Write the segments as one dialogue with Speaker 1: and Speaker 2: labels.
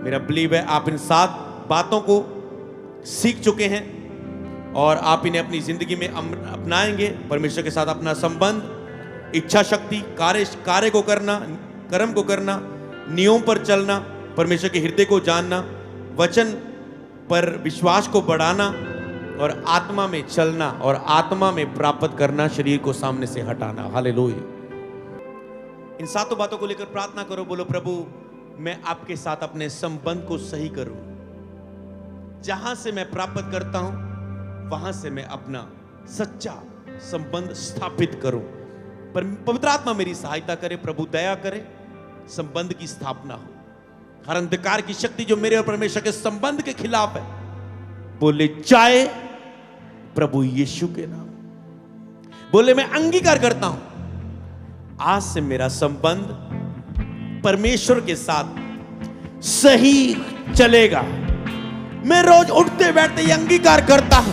Speaker 1: मेरा बिलीव है आप इन 7 बातों को सीख चुके हैं और आप इन्हें अपनी जिंदगी में अपनाएंगे। परमेश्वर के साथ अपना संबंध, इच्छा शक्ति, कार्य को करना, कर्म को करना, नियम पर चलना, परमेश्वर के हृदय को जानना, वचन पर विश्वास को बढ़ाना और आत्मा में चलना और आत्मा में प्राप्त करना, शरीर को सामने से हटाना। हालेलुया। इन 7 बातों को लेकर प्रार्थना करो। बोलो प्रभु मैं आपके साथ अपने संबंध को सही करूं। जहां से मैं प्राप्त करता हूं वहां से मैं अपना सच्चा संबंध स्थापित करूं। पर पवित्र आत्मा मेरी सहायता करे। प्रभु दया करे, संबंध की स्थापना हो। हर अंधकार की शक्ति जो मेरे और परमेश्वर के संबंध के खिलाफ है, बोले जाए प्रभु यीशु के नाम। बोले मैं अंगीकार करता हूं, आज से मेरा संबंध परमेश्वर के साथ सही चलेगा। मैं रोज उठते बैठते ये अंगीकार करता हूं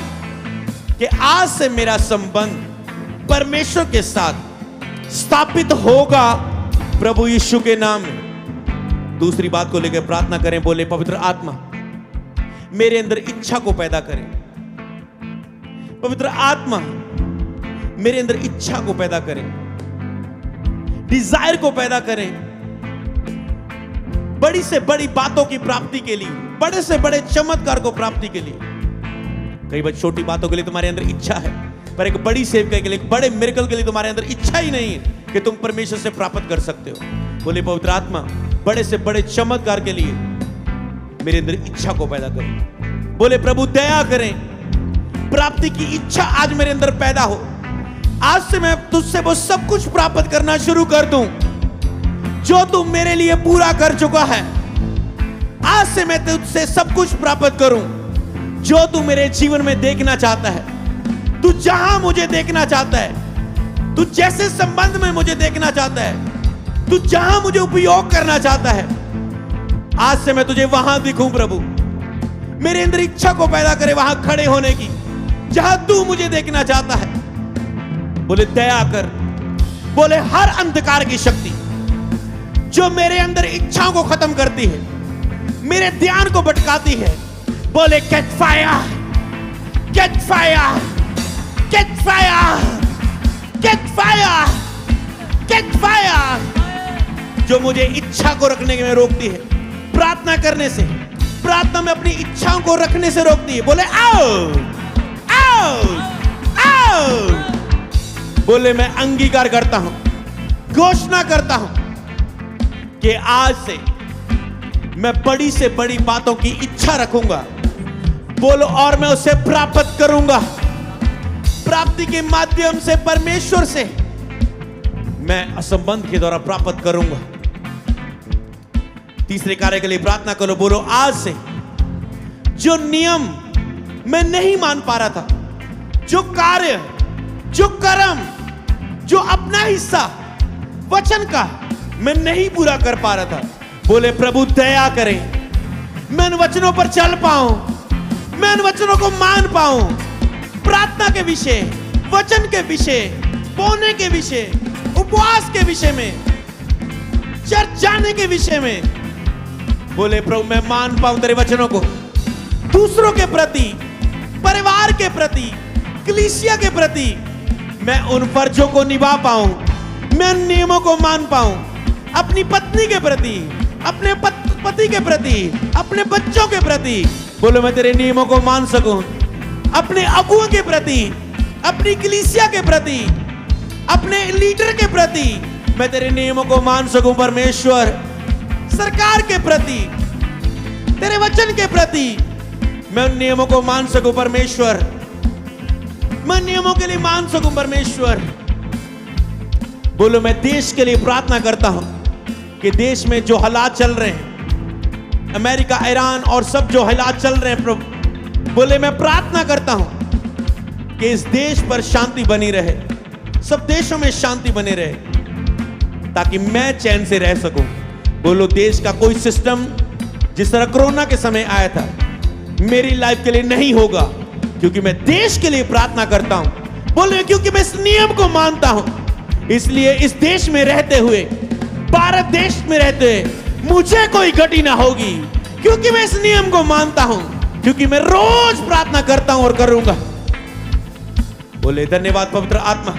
Speaker 1: कि आज से मेरा संबंध परमेश्वर के साथ स्थापित होगा प्रभु यीशु के नाम में। दूसरी बात को लेकर प्रार्थना करें। बोले पवित्र आत्मा मेरे अंदर इच्छा को पैदा करें। पवित्र आत्मा मेरे अंदर इच्छा को पैदा करें, डिजायर को पैदा करें, बड़ी से बड़ी बातों की प्राप्ति के लिए, बड़े से बड़े चमत्कार को प्राप्ति के लिए। कई बार छोटी बातों के लिए तुम्हारे अंदर इच्छा है, पर एक बड़ी सेवकाई के लिए, एक बड़े मिरेकल के लिए तुम्हारे अंदर इच्छा ही नहीं है कि तुम परमेश्वर से प्राप्त कर सकते हो। बोले पवित्र आत्मा बड़े से बड़े चमत्कार के लिए मेरे अंदर इच्छा को पैदा करो। बोले प्रभु दया करें, प्राप्ति की इच्छा आज मेरे अंदर पैदा हो। आज से मैं तुझसे वो सब कुछ प्राप्त करना शुरू कर दूं जो तू मेरे लिए पूरा कर चुका है। आज से मैं तुझसे सब कुछ प्राप्त करूं जो तू मेरे जीवन में देखना चाहता है। तू जहां मुझे देखना चाहता है, तू जैसे संबंध में मुझे देखना चाहता है, तू जहां मुझे उपयोग करना चाहता है, आज से मैं तुझे वहां दिखूं। प्रभु मेरे अंदर इच्छा को पैदा करे वहां खड़े होने की, जहां तू मुझे देखना चाहता है। बोले दया कर। बोले हर अंधकार की शक्ति जो मेरे अंदर इच्छाओं को खत्म करती है, मेरे ध्यान को भटकाती है, बोले catch fire, catch fire, catch fire, catch fire, catch fire, जो मुझे इच्छा को रखने में रोकती है, प्रार्थना करने से, प्रार्थना में अपनी इच्छाओं को रखने से रोकती है। बोले आओ आओ आओ। बोले मैं अंगीकार करता हूं, घोषणा करता हूं कि आज से मैं बड़ी से बड़ी बातों की इच्छा रखूंगा। बोलो और मैं उसे प्राप्त करूंगा। प्राप्ति के माध्यम से परमेश्वर से मैं असंबंध के द्वारा प्राप्त करूंगा। तीसरे कार्य के लिए प्रार्थना करो। बोलो आज से जो नियम मैं नहीं मान पा रहा था, जो कार्य, जो कर्म, जो अपना हिस्सा वचन का मैं नहीं पूरा कर पा रहा था, बोले प्रभु दया करें, मैं उन वचनों पर चल पाऊं, मैं उन वचनों को मान पाऊं। प्रार्थना के विषय, वचन के विषय, बोने के विषय, उपवास के विषय में, चर्च जाने के विषय में, बोले प्रभु मैं मान पाऊं तेरे वचनों को। दूसरों के प्रति, परिवार के प्रति, कलीसिया के प्रति मैं उन फर्जों को निभा पाऊं, मैं उन नियमों को मान पाऊं। अपनी पत्नी के प्रति, अपने पति के प्रति, अपने बच्चों के प्रति, बोलो मैं तेरे नियमों को मान सकूं। अपने अगुओं के प्रति, अपनी कलीसिया के प्रति, अपने लीडर के प्रति मैं तेरे नियमों को मान सकूं। परमेश्वर सरकार के प्रति, तेरे वचन के प्रति मैं उन नियमों को मान सकूं। परमेश्वर मैं नियमों के लिए मान सकूं। परमेश्वर बोलो मैं देश के लिए प्रार्थना करता हूं कि देश में जो हालात चल रहे हैं, अमेरिका, ईरान और सब जो हालात चल रहे हैं, प्रभु बोले मैं प्रार्थना करता हूं कि इस देश पर शांति बनी रहे, सब देशों में शांति बने रहे, ताकि मैं चैन से रह सकूं। बोलो देश का कोई सिस्टम जिस तरह कोरोना के समय आया था मेरी लाइफ के लिए नहीं होगा, क्योंकि मैं देश के लिए प्रार्थना करता हूं। बोले क्योंकि मैं इस नियम को मानता हूं, इसलिए इस देश में रहते हुए, भारत देश में रहते हुए मुझे कोई गति ना होगी, क्योंकि मैं इस नियम को मानता हूं, क्योंकि मैं रोज प्रार्थना करता हूं और करूंगा। बोले धन्यवाद पवित्र आत्मा।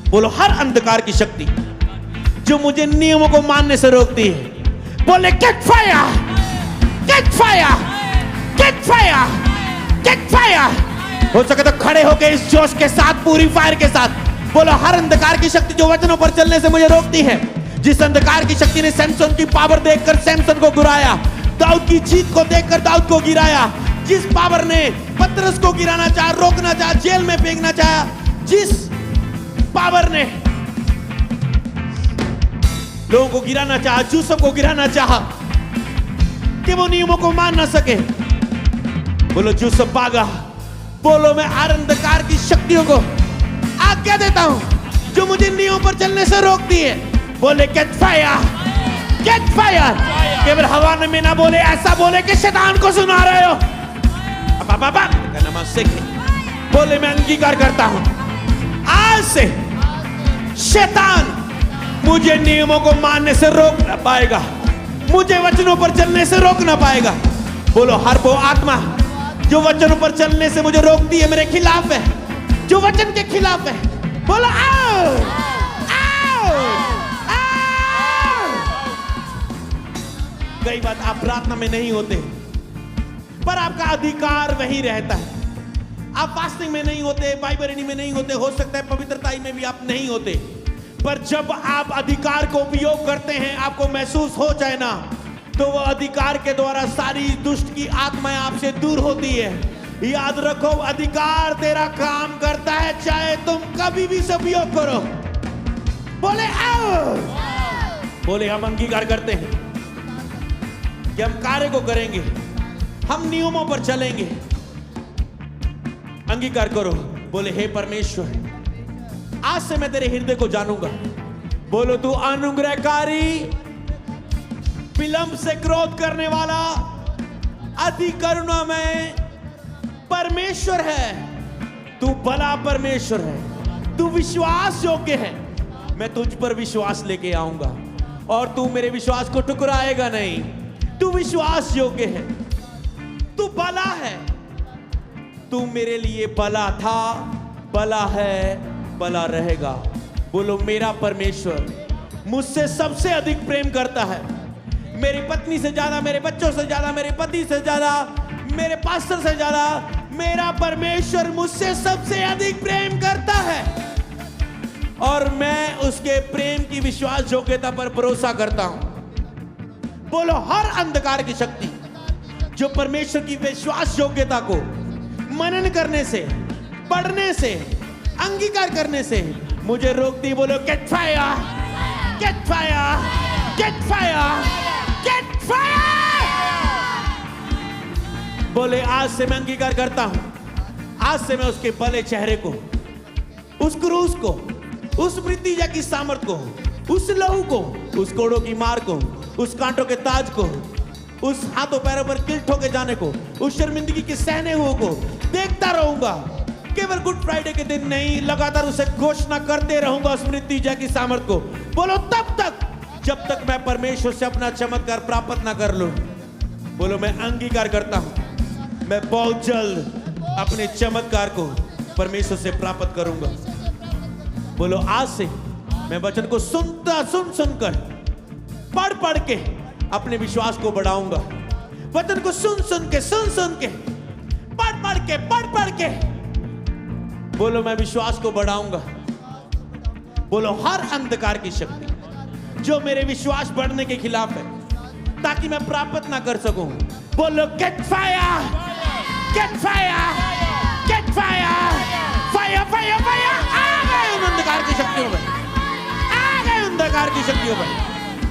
Speaker 1: बोलो हर अंधकार की शक्ति जो मुझे नियमों को मानने से रोकती है, बोले get fire, get fire, get fire, get fire. हो सके तो खड़े होके इस जोश के साथ, पूरी फायर के साथ बोलो हर अंधकार की शक्ति जो वचनों पर चलने से मुझे रोकती है। जिस अंधकार की शक्ति ने सैमसन की पावर देखकर सैमसन को गिराया, दाऊद की जीत को देखकर दाऊद को गिराया, जिस पावर ने पतरस को गिराना चाहा, रोकना चाहा, जेल में फेंकना चाहा, जिस पावर ने लोगों को गिराना चाहा, यूसुफ को गिराना चाहा कि वो नियमों को मान ना सके, बोलो यूसुफ भागा। बोलो मैं हर अंधकार की शक्तियों को आज्ञा देता हूं जो मुझे नियमों पर चलने से रोकती है। बोले गेट फायर, गेट फायर। केवल हवा में ना बोले, ऐसा बोले कि शैतान को सुना रहे हो। बोले मैं अंगीकार करता हूं आज से शैतान मुझे नियमों को मानने से रोक ना पाएगा, मुझे वचनों पर चलने से रोक ना पाएगा। बोलो हर वो आत्मा जो वचनों पर चलने से मुझे रोकती है, मेरे खिलाफ है, जो वचन के खिलाफ है, बोलो आओ, आओ, आओ। कई बार आप प्रार्थना में नहीं होते, पर आपका अधिकार वहीं रहता है। आप फास्टिंग में नहीं होते, बाइबल रीडिंग में नहीं होते, हो सकता है पवित्रता में भी आप नहीं होते, पर जब आप अधिकार को उपयोग करते हैं, आपको महसूस हो जाए ना, तो वह अधिकार के द्वारा सारी दुष्ट की आत्माएं आपसे दूर होती है। याद रखो अधिकार तेरा काम करता है, चाहे तुम कभी भी इसे उपयोग करो। बोले आओ। बोले हम अंगीकार करते हैं कि हम कार्य को करेंगे, हम नियमों पर चलेंगे। अंगीकार करो। बोले हे परमेश्वर, आज से मैं तेरे हृदय को जानूंगा। बोलो तू अनुग्रहकारी, विलंब से क्रोध करने वाला, अति करुणामय परमेश्वर है। तू भला परमेश्वर है, तू विश्वास योग्य है। मैं तुझ पर विश्वास लेके आऊंगा और तू मेरे विश्वास को ठुकराएगा नहीं। तू विश्वास योग्य है, तू भला है, तू मेरे लिए भला था, भला है, भला रहेगा। बोलो मेरा परमेश्वर मुझसे सबसे अधिक प्रेम करता है, मेरी पत्नी से ज्यादा, मेरे बच्चों से ज्यादा, मेरे पति से ज्यादा, मेरे पास्टर से ज्यादा मेरा परमेश्वर मुझसे सबसे अधिक प्रेम करता है और मैं उसके प्रेम की विश्वास योग्यता पर भरोसा करता हूं। बोलो हर अंधकार की शक्ति जो परमेश्वर की विश्वास योग्यता को मनन करने से, पढ़ने से, अंगीकार करने से मुझे रोकती। बोलो get fire, get fire, get fire, get fire. बोले आज से मैं अंगीकार करता हूं, आज से मैं उसके भले चेहरे को, उस क्रूस को, उस मृत्युंजय की सामर्थ को, उस लहू को, उस कोड़ों की मार को, उस कांटों के ताज को, उस हाथों पैरों पर किल ठोके जाने को, उस शर्मिंदगी के सहने हुए को देखता रहूंगा। केवल गुड फ्राइडे के दिन नहीं, लगातार उसे घोषणा करते रहूंगा उस मृत्युंजय की सामर्थ को। बोलो तब तक जब तक मैं परमेश्वर से अपना चमत्कार प्राप्त ना कर लूं। बोलो मैं अंगीकार करता हूं, मैं बहुत जल्द अपने चमत्कार को परमेश्वर से प्राप्त करूंगा। बोलो आज से मैं वचन को सुनकर, पढ़ के अपने विश्वास को बढ़ाऊंगा। वचन को सुन के, पढ़ के बोलो मैं विश्वास को बढ़ाऊंगा। बोलो हर अंधकार की शक्ति जो मेरे विश्वास बढ़ने के खिलाफ है, ताकि मैं प्राप्त ना कर सकूं। बोलो get fire, get fire, get fire, fire, fire, fire. आ गए उन अंधकार की शक्तियों पर, आ गए अंधकार की शक्तियों पर,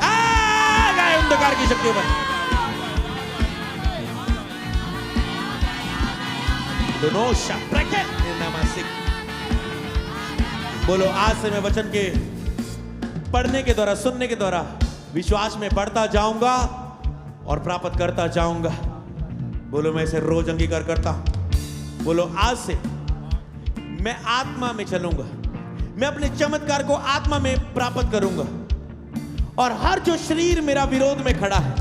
Speaker 1: आ गए अंधकार की शक्तियों पर। दोनों शब्द बोलो आज से मैं वचन के पढ़ने के द्वारा, सुनने के द्वारा विश्वास में बढ़ता जाऊंगा और प्राप्त करता जाऊंगा। बोलो मैं इसे रोज अंगीकार करता हूं। बोलो आज से मैं आत्मा में चलूंगा, मैं अपने चमत्कार को आत्मा में प्राप्त करूंगा और हर जो शरीर मेरा विरोध में खड़ा है,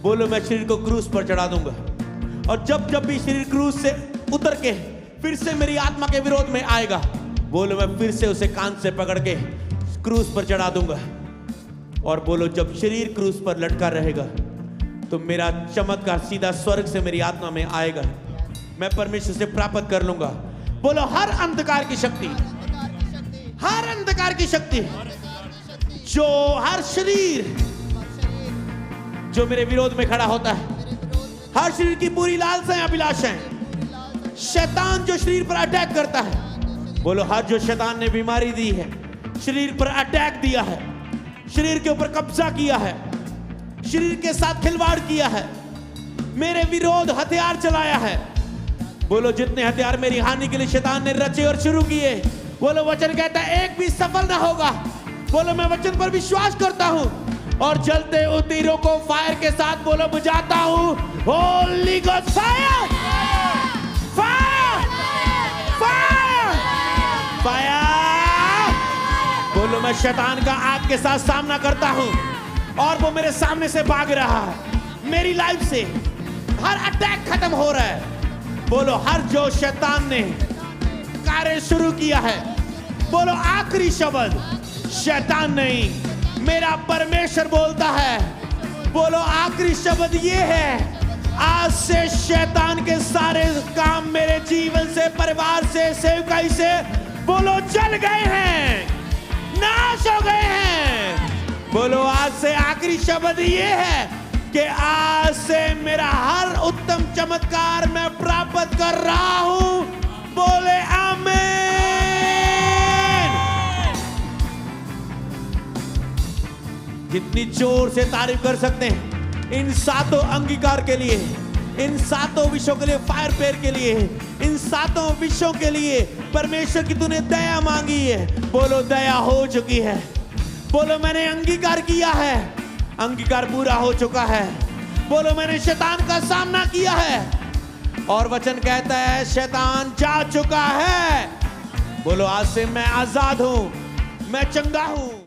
Speaker 1: बोलो मैं शरीर को क्रूस पर चढ़ा दूंगा। और जब जब भी शरीर क्रूस से उतर के फिर से मेरी आत्मा के विरोध में आएगा, बोलो मैं फिर से उसे कान से पकड़ के क्रूस पर चढ़ा दूंगा। और बोलो जब शरीर क्रूस पर लटका रहेगा तो मेरा चमत्कार सीधा स्वर्ग से मेरी आत्मा में आएगा, मैं परमेश्वर से प्राप्त कर लूंगा। बोलो हर अंधकार की शक्ति, हर अंधकार की शक्ति, जो हर शरीर जो मेरे विरोध में खड़ा होता है, हर शरीर की पूरी लालसाएं अभिलाषाएं, शैतान जो शरीर पर अटैक करता है, बोलो हर जो शैतान ने बीमारी दी है, शरीर पर अटैक दिया है, शरीर के ऊपर कब्जा किया है, शरीर के साथ खिलवाड़ किया है, मेरे विरोध हथियार चलाया है, बोलो जितने हथियार मेरी हानि के लिए शैतान ने रचे और शुरू किए, बोलो वचन कहता है एक भी सफल ना होगा। बोलो मैं वचन पर विश्वास करता हूं और जलते हुए तीरों को फायर के साथ बोलो बुझाता हूं। Holi God fire, fire, fire, fire. बोलो मैं शैतान का आग के साथ सामना करता हूं और वो मेरे सामने से भाग रहा है, मेरी लाइफ से हर अटैक खत्म हो रहा है। बोलो हर जो शैतान ने कार्य शुरू किया है, बोलो आखिरी शब्द शैतान नहीं, मेरा परमेश्वर बोलता है। बोलो आखिरी शब्द ये है, आज से शैतान के सारे काम मेरे जीवन से, परिवार से, सेवकाई से बोलो जल गए हैं, नाश हो गए हैं। बोलो आज से आखिरी शब्द ये है कि आज से मेरा हर उत्तम चमत्कार मैं प्राप्त कर रहा हूं। बोले आमीन। जितनी जोर से तारीफ कर सकते हैं इन सातों अंगीकार के लिए, इन सातों विषयों के लिए, फायर पेयर के लिए, इन सातों विषयों के लिए परमेश्वर की तूने दया मांगी है। बोलो दया हो चुकी है। बोलो मैंने अंगीकार किया है, अंगीकार पूरा हो चुका है। बोलो मैंने शैतान का सामना किया है और वचन कहता है शैतान जा चुका है। बोलो आज से मैं आजाद हूं, मैं चंगा हूं।